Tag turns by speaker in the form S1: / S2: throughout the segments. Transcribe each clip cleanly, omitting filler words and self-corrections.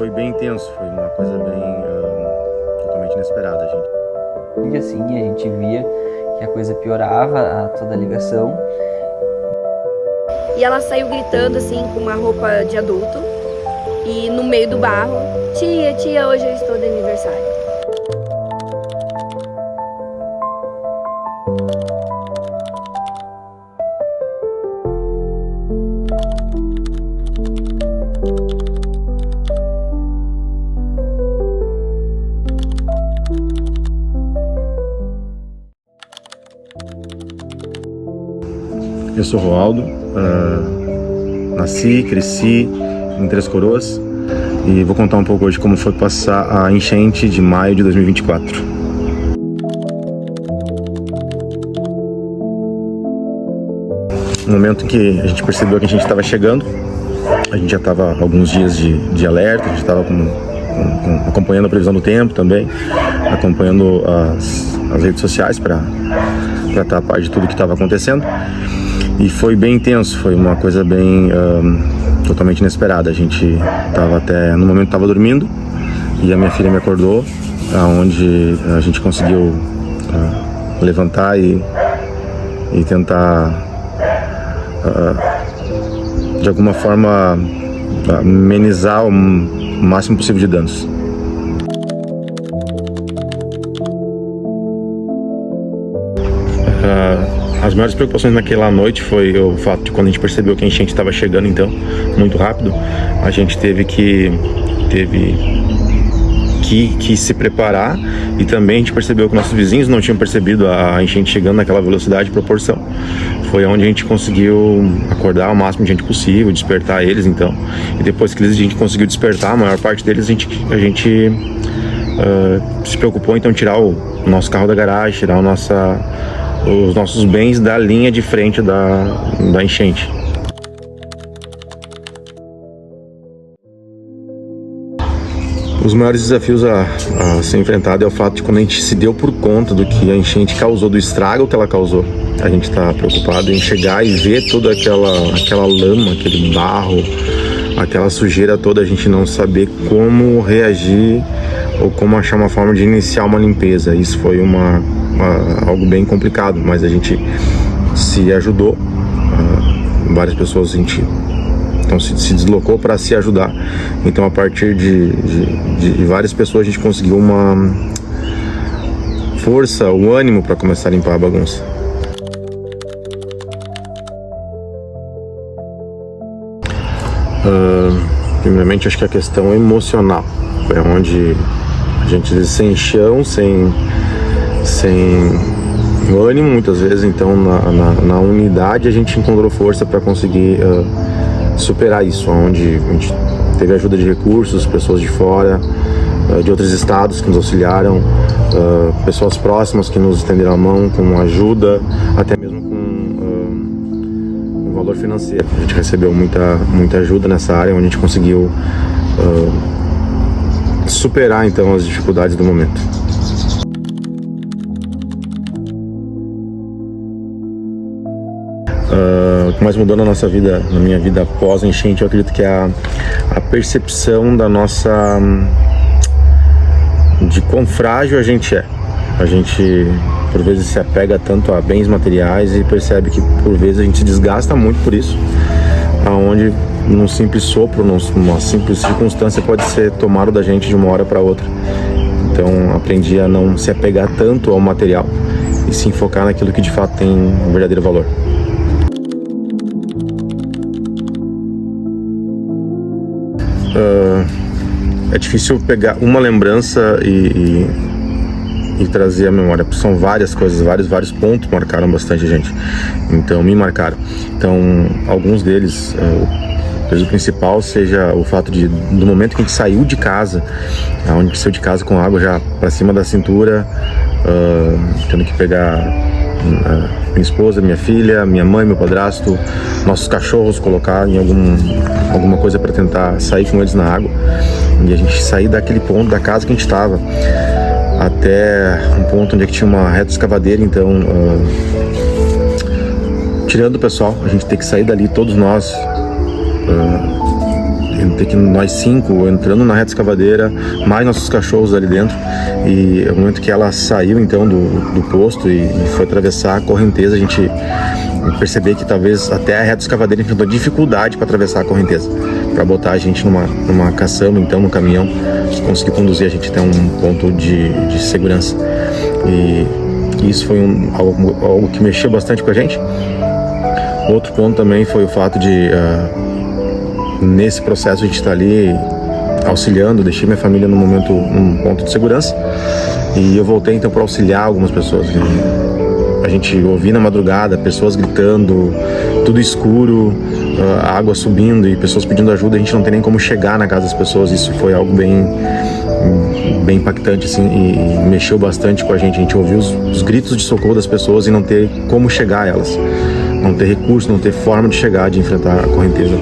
S1: foi bem intenso, foi uma coisa bem totalmente inesperada, gente.
S2: E assim, a gente via que a coisa piorava, toda a ligação.
S3: E ela saiu gritando assim, com uma roupa de adulto, e no meio do barro: tia, tia, hoje eu estou de aniversário.
S1: Eu sou Roaldo, nasci, cresci em Três Coroas e vou contar um pouco hoje como foi passar a enchente de maio de 2024. No momento em que a gente percebeu que a gente estava chegando, a gente já estava alguns dias de alerta, a gente estava acompanhando a previsão do tempo também, acompanhando as redes sociais para estar a par de tudo que estava acontecendo. E foi bem intenso, foi uma coisa bem totalmente inesperada. A gente estava no momento estava dormindo e a minha filha me acordou, onde a gente conseguiu levantar e tentar de alguma forma amenizar o máximo possível de danos. As maiores preocupações naquela noite foi o fato de quando a gente percebeu que a enchente estava chegando, então, muito rápido, a gente teve que se preparar, e também a gente percebeu que nossos vizinhos não tinham percebido a enchente chegando naquela velocidade e proporção. Foi onde a gente conseguiu acordar o máximo de gente possível, despertar eles, então. E depois que a gente conseguiu despertar, a maior parte deles, a gente se preocupou então em tirar o nosso carro da garagem, tirar os nossos bens da linha de frente da enchente. Os maiores desafios a ser enfrentado é o fato de quando a gente se deu por conta do que a enchente causou, do estrago que ela causou. A gente está preocupado em chegar e ver toda aquela lama, aquele barro, aquela sujeira toda, a gente não saber como reagir ou como achar uma forma de iniciar uma limpeza. Isso foi algo bem complicado, mas a gente se ajudou, várias pessoas então se deslocou para se ajudar. Então a partir de várias pessoas a gente conseguiu uma força, o ânimo para começar a limpar a bagunça. Primeiramente, acho que a questão emocional é onde a gente às vezes sem chão, sem ânimo muitas vezes, então na unidade a gente encontrou força para conseguir superar isso, onde a gente teve ajuda de recursos, pessoas de fora, de outros estados que nos auxiliaram, pessoas próximas que nos estenderam a mão com ajuda, até mesmo com valor financeiro. A gente recebeu muita ajuda nessa área, onde a gente conseguiu superar então as dificuldades do momento. O que mais mudou na nossa vida, na minha vida após a enchente, eu acredito que é a percepção da nossa de quão frágil a gente é. A gente por vezes se apega tanto a bens materiais e percebe que por vezes a gente se desgasta muito por isso, aonde num simples sopro, numa simples circunstância pode ser tomado da gente de uma hora para outra. Então aprendi a não se apegar tanto ao material e sim focar naquilo que de fato tem um verdadeiro valor. É difícil pegar uma lembrança e trazer a memória, porque são várias coisas, vários pontos marcaram bastante a gente, então me marcaram. Então alguns deles, talvez o principal seja o fato do momento que a gente saiu de casa, onde a gente saiu de casa com água já para cima da cintura, tendo que pegar minha esposa, minha filha, minha mãe, meu padrasto, nossos cachorros, colocar em alguma coisa para tentar sair com eles na água, e a gente sair daquele ponto da casa que a gente estava até um ponto onde tinha uma reta escavadeira. Então tirando o pessoal, a gente tem que sair dali, todos nós ter que nós 5 entrando na reta escavadeira, mais nossos cachorros ali dentro, e no momento que ela saiu então do posto e foi atravessar a correnteza, a gente percebeu que talvez até a reta escavadeira enfrentou dificuldade para atravessar a correnteza, para botar a gente numa caçamba, então no caminhão, conseguir conduzir a gente até um ponto de segurança. E isso foi algo que mexeu bastante com a gente. Outro ponto também foi o fato de, nesse processo, a gente estar ali auxiliando, deixei minha família num ponto de segurança, e eu voltei então para auxiliar algumas pessoas. A gente ouvia na madrugada pessoas gritando, tudo escuro, a água subindo e pessoas pedindo ajuda, a gente não tem nem como chegar na casa das pessoas. Isso foi algo bem impactante, assim, e mexeu bastante com a gente ouviu os gritos de socorro das pessoas e não ter como chegar a elas, não ter recurso, não ter forma de chegar, de enfrentar a correnteza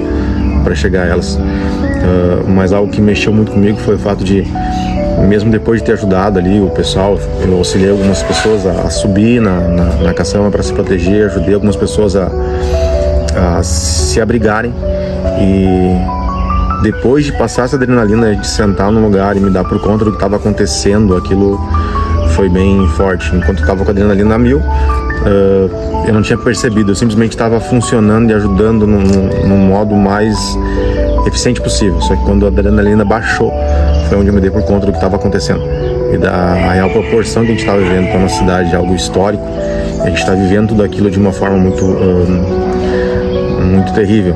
S1: para chegar a elas. Mas algo que mexeu muito comigo foi o fato de, mesmo depois de ter ajudado ali o pessoal, eu auxiliei algumas pessoas a subir na caçamba para se proteger, ajudei algumas pessoas a se abrigarem, e depois de passar essa adrenalina, de sentar num lugar e me dar por conta do que estava acontecendo, aquilo foi bem forte. Enquanto eu estava com a adrenalina a mil, eu não tinha percebido, eu simplesmente estava funcionando e ajudando no modo mais eficiente possível. Só que quando a adrenalina baixou, foi onde eu me dei por conta do que estava acontecendo e da real proporção que a gente estava vivendo para a nossa cidade, algo histórico. A gente está vivendo tudo aquilo de uma forma muito terrível,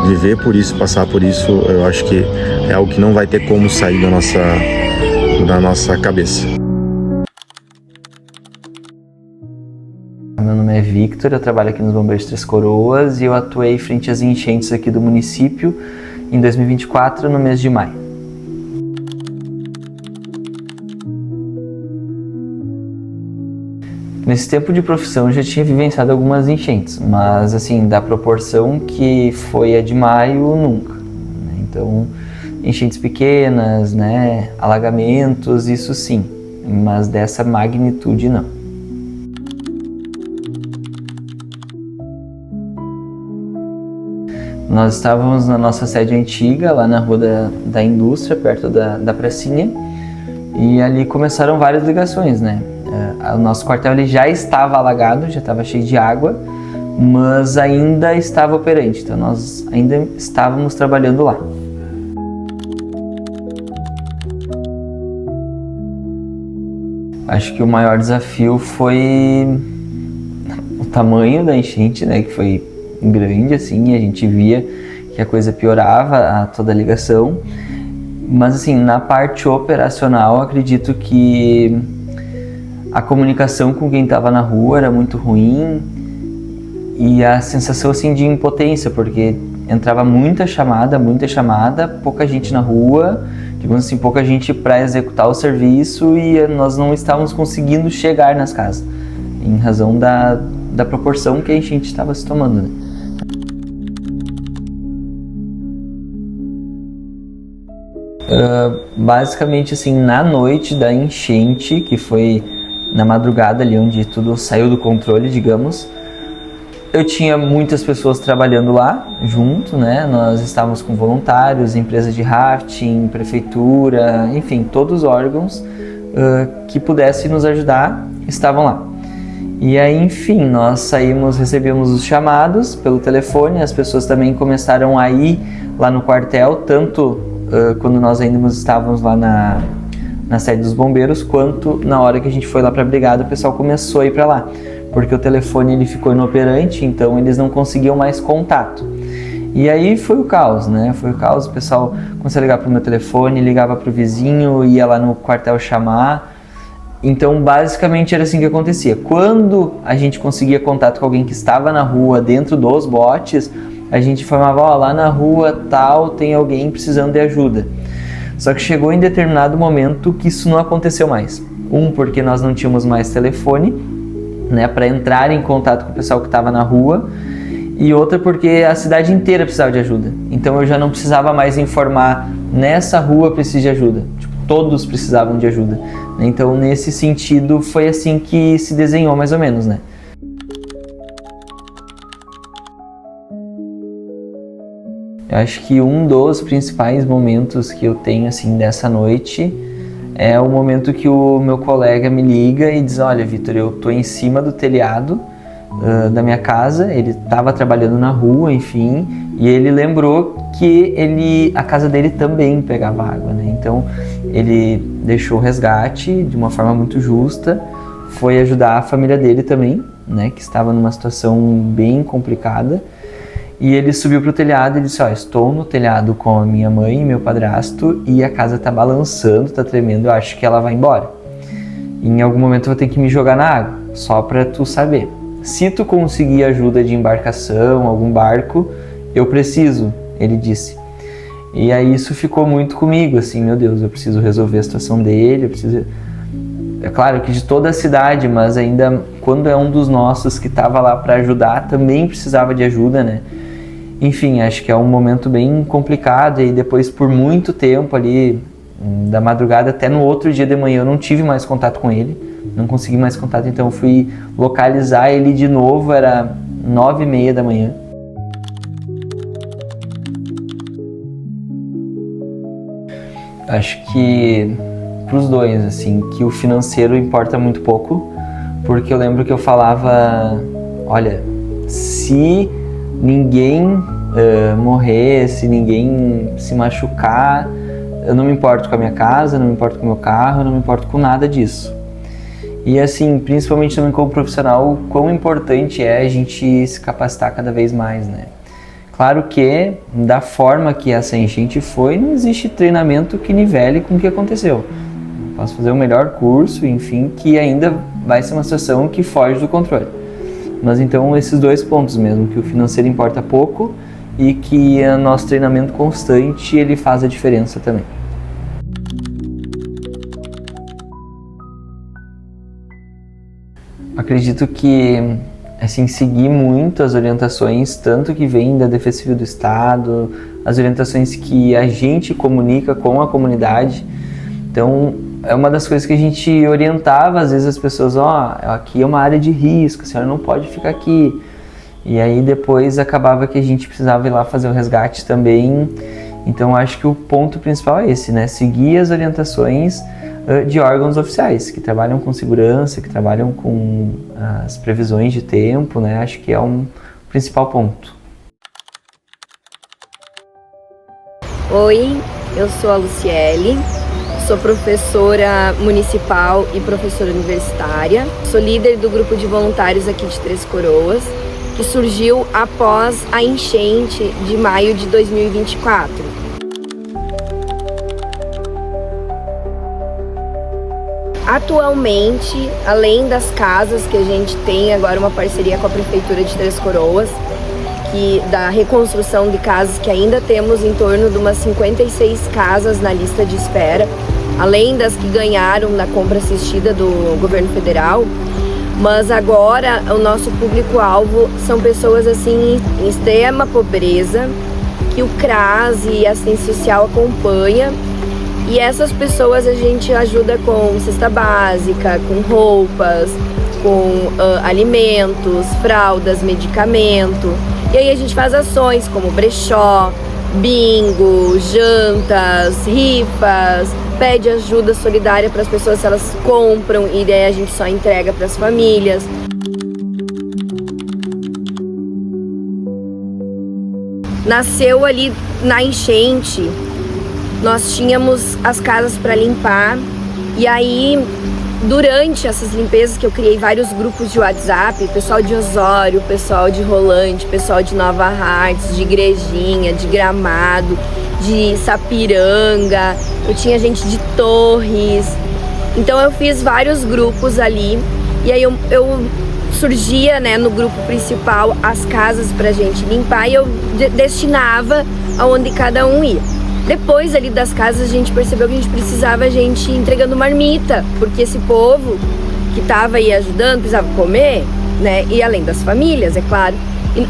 S1: e viver por isso, passar por isso, eu acho que é algo que não vai ter como sair da nossa cabeça.
S2: Meu nome é Victor, eu trabalho aqui nos Bombeiros Três Coroas e eu atuei frente às enchentes aqui do município em 2024, no mês de maio. Nesse tempo de profissão eu já tinha vivenciado algumas enchentes, mas assim, da proporção que foi a de maio, nunca. Então, enchentes pequenas, né, alagamentos, isso sim, mas dessa magnitude não. Nós estávamos na nossa sede antiga, lá na Rua da Indústria, perto da pracinha, e ali começaram várias ligações, né? O nosso quartel ele já estava alagado, já estava cheio de água, mas ainda estava operante, então nós ainda estávamos trabalhando lá. Acho que o maior desafio foi o tamanho da enchente, né, que foi grande, assim, a gente via que a coisa piorava, toda a ligação, mas assim, na parte operacional, acredito que a comunicação com quem estava na rua era muito ruim e a sensação assim de impotência, porque entrava muita chamada, pouca gente na rua, digamos assim, pouca gente para executar o serviço, e nós não estávamos conseguindo chegar nas casas, em razão da proporção que a enchente estava se tomando, né? Basicamente assim, na noite da enchente, que foi na madrugada ali onde tudo saiu do controle, digamos, eu tinha muitas pessoas trabalhando lá junto, né? Nós estávamos com voluntários, empresas de rafting, prefeitura, enfim, todos os órgãos que pudessem nos ajudar estavam lá. E aí, enfim, nós recebemos os chamados pelo telefone, as pessoas também começaram a ir lá no quartel, tanto quando nós ainda estávamos lá na sede dos bombeiros, quanto na hora que a gente foi lá para a brigada, o pessoal começou a ir para lá, porque o telefone ele ficou inoperante, então eles não conseguiam mais contato. E aí foi o caos, né? Foi o caos, o pessoal começou a ligar para o meu telefone, ligava para o vizinho, ia lá no quartel chamar. Então, basicamente era assim que acontecia. Quando a gente conseguia contato com alguém que estava na rua, dentro dos botes, a gente informava, ó, lá na rua tal, tem alguém precisando de ajuda. Só que chegou em determinado momento que isso não aconteceu mais. Porque nós não tínhamos mais telefone, né, para entrar em contato com o pessoal que estava na rua, e outra porque a cidade inteira precisava de ajuda. Então eu já não precisava mais informar, nessa rua precisa de ajuda. Tipo, todos precisavam de ajuda. Então, nesse sentido, foi assim que se desenhou mais ou menos, né? Eu acho que um dos principais momentos que eu tenho assim dessa noite é o momento que o meu colega me liga e diz: olha, Vitor, eu tô em cima do telhado da minha casa. Ele estava trabalhando na rua, enfim, e ele lembrou que a casa dele também pegava água, né? Então ele deixou o resgate de uma forma muito justa, foi ajudar a família dele também, né, que estava numa situação bem complicada. E ele subiu pro telhado e disse: ó, estou no telhado com a minha mãe e meu padrasto e a casa tá balançando, tá tremendo, eu acho que ela vai embora. E em algum momento eu vou ter que me jogar na água, só pra tu saber. Se tu conseguir ajuda de embarcação, algum barco, eu preciso, ele disse. E aí isso ficou muito comigo, assim, meu Deus, eu preciso resolver a situação dele, eu preciso... É claro que de toda a cidade, mas ainda quando é um dos nossos que estava lá para ajudar, também precisava de ajuda, né? Enfim, acho que é um momento bem complicado. E depois, por muito tempo ali, da madrugada até no outro dia de manhã, eu não tive mais contato com ele, não consegui mais contato, então eu fui localizar ele de novo, era 9h30 da manhã. Acho que pros dois, assim, que o financeiro importa muito pouco, porque eu lembro que eu falava: olha, se ninguém morrer, se ninguém se machucar, eu não me importo com a minha casa, não me importo com o meu carro, eu não me importo com nada disso. E assim, principalmente também como profissional, quão importante é a gente se capacitar cada vez mais, né? Claro que, da forma que essa enchente foi, não existe treinamento que nivele com o que aconteceu. Posso fazer o melhor curso, enfim, que ainda vai ser uma situação que foge do controle. Mas então esses dois pontos mesmo, que o financeiro importa pouco e que o nosso treinamento constante, ele faz a diferença também. Acredito que, assim, seguir muito as orientações, tanto que vem da Defesa Civil do Estado, as orientações que a gente comunica com a comunidade. Então, é uma das coisas que a gente orientava, às vezes, as pessoas: ó, aqui é uma área de risco, a senhora não pode ficar aqui. E aí depois acabava que a gente precisava ir lá fazer o resgate também. Então acho que o ponto principal é esse, né? Seguir as orientações de órgãos oficiais, que trabalham com segurança, que trabalham com as previsões de tempo, né? Acho que é um principal ponto.
S3: Oi, eu sou a Luciele, sou professora municipal e professora universitária. Sou líder do grupo de voluntários aqui de Três Coroas, que surgiu após a enchente de maio de 2024. Atualmente, além das casas que a gente tem agora uma parceria com a Prefeitura de Três Coroas, que da reconstrução de casas, que ainda temos em torno de umas 56 casas na lista de espera, além das que ganharam na compra assistida do governo federal. Mas agora o nosso público-alvo são pessoas assim em extrema pobreza, que o CRAS e a assistência social acompanha. E essas pessoas a gente ajuda com cesta básica, com roupas, com alimentos, fraldas, medicamento. E aí a gente faz ações como brechó, bingo, jantas, rifas, pede ajuda solidária para as pessoas se elas compram e daí a gente só entrega para as famílias. Nasceu ali na enchente, nós tínhamos as casas para limpar e aí durante essas limpezas que eu criei vários grupos de WhatsApp, pessoal de Osório, pessoal de Rolante, pessoal de Nova Hartz, de Igrejinha, de Gramado, de Sapiranga, eu tinha gente de Torres. Então eu fiz vários grupos ali e aí eu surgia, né, no grupo principal as casas pra gente limpar e eu destinava aonde cada um ia. Depois ali das casas a gente percebeu que a gente precisava entregando marmita, porque esse povo que estava aí ajudando precisava comer, né? E além das famílias, é claro.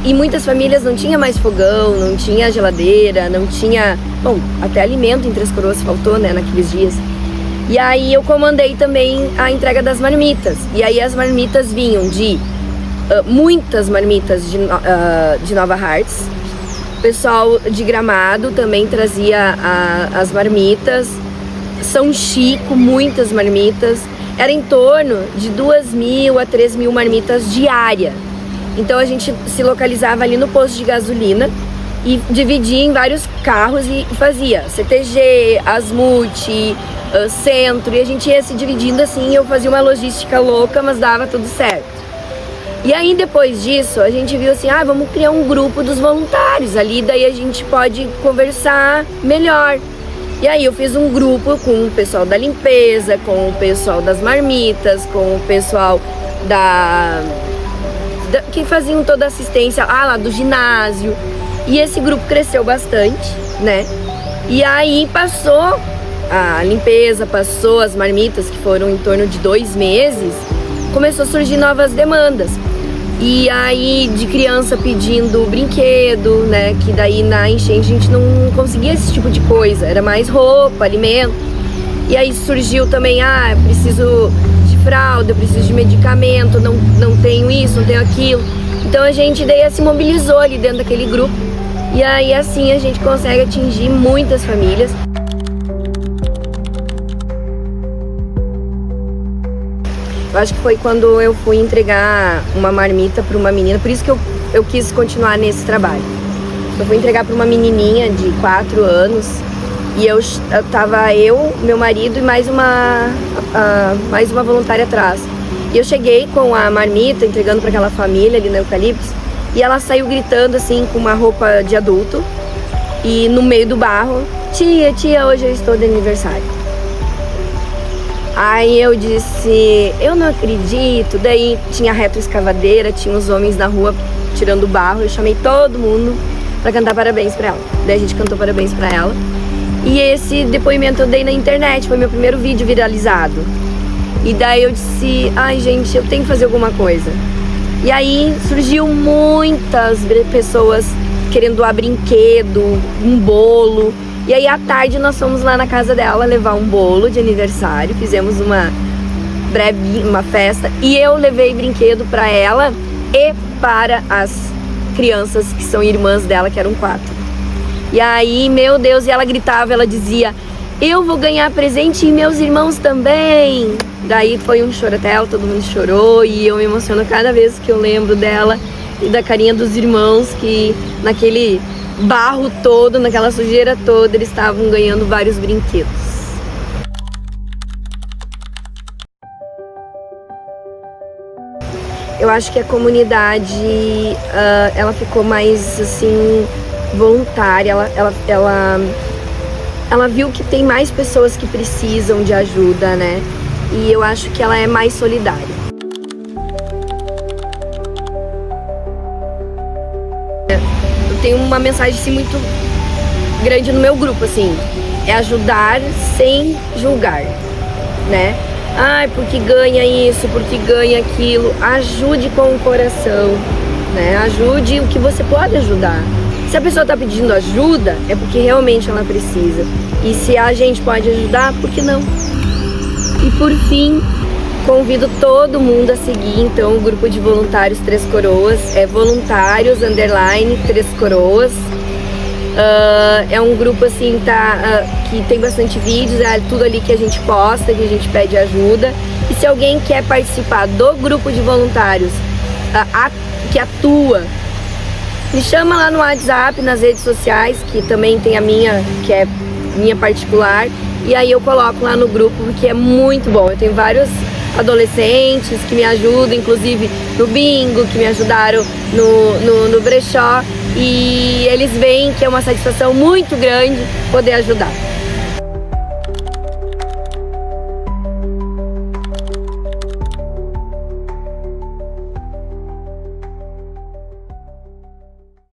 S3: E muitas famílias não tinha mais fogão, não tinha geladeira, não tinha... Bom, até alimento em Três Coroas faltou, né, naqueles dias. E aí eu comandei também a entrega das marmitas. E aí as marmitas vinham de muitas marmitas de Nova Hartz, O pessoal de Gramado também trazia as marmitas. São Chico, muitas marmitas. Era em torno de 2.000 a 3.000 marmitas diária. Então a gente se localizava ali no posto de gasolina e dividia em vários carros e fazia CTG, Asmut, Centro, e a gente ia se dividindo assim. Eu fazia uma logística louca, mas dava tudo certo. E aí depois disso a gente viu assim, vamos criar um grupo dos voluntários ali, daí a gente pode conversar melhor. E aí eu fiz um grupo com o pessoal da limpeza, com o pessoal das marmitas, com o pessoal que faziam toda a assistência lá do ginásio. E esse grupo cresceu bastante, né? E aí passou a limpeza, passou as marmitas, que foram em torno de 2 meses, começou a surgir novas demandas. E aí de criança pedindo brinquedo, né? Que daí na enchente a gente não conseguia esse tipo de coisa, era mais roupa, alimento. E aí surgiu também, preciso de fralda, preciso de medicamento, não tenho isso, não tenho aquilo. Então a gente daí se mobilizou ali dentro daquele grupo. E aí assim a gente consegue atingir muitas famílias. Eu acho que foi quando eu fui entregar uma marmita para uma menina, por isso que eu quis continuar nesse trabalho. Eu fui entregar para uma menininha de 4 anos e eu tava meu marido e mais uma voluntária atrás. E eu cheguei com a marmita entregando para aquela família ali na Eucaliptos e ela saiu gritando assim com uma roupa de adulto e no meio do barro, tia, hoje eu estou de aniversário. Aí eu disse, eu não acredito. Daí tinha a retroescavadeira, tinha os homens na rua tirando barro. Eu chamei todo mundo pra cantar parabéns pra ela. Daí a gente cantou parabéns pra ela. E esse depoimento eu dei na internet, foi meu primeiro vídeo viralizado. E daí eu disse, gente, eu tenho que fazer alguma coisa. E aí surgiu muitas pessoas querendo doar brinquedo, um bolo. E aí à tarde nós fomos lá na casa dela levar um bolo de aniversário, fizemos uma festa e eu levei brinquedo para ela e para as crianças que são irmãs dela, que eram 4. E aí, meu Deus, e ela gritava, ela dizia, eu vou ganhar presente e meus irmãos também. Daí foi um chorotel, todo mundo chorou e eu me emociono cada vez que eu lembro dela e da carinha dos irmãos que naquele barro todo, naquela sujeira toda, eles estavam ganhando vários brinquedos. Eu acho que a comunidade, ela ficou mais, assim, voluntária, ela viu que tem mais pessoas que precisam de ajuda, né? E eu acho que ela é mais solidária. Eu tenho uma mensagem assim, muito grande no meu grupo, assim, é ajudar sem julgar, né? Porque ganha isso, porque ganha aquilo. Ajude com o coração, né? Ajude o que você pode ajudar. Se a pessoa está pedindo ajuda, é porque realmente ela precisa. E se a gente pode ajudar, por que não? E por fim, convido todo mundo a seguir então o grupo de voluntários Três Coroas, é voluntários _Três Coroas. É um grupo assim, que tem bastante vídeos, é tudo ali que a gente posta, que a gente pede ajuda. E se alguém quer participar do grupo de voluntários que atua, me chama lá no WhatsApp, nas redes sociais, que também tem a minha, que é minha particular. E aí eu coloco lá no grupo, porque é muito bom. Eu tenho vários adolescentes que me ajudam, inclusive no bingo, que me ajudaram no brechó. E eles veem que é uma satisfação muito grande poder ajudar.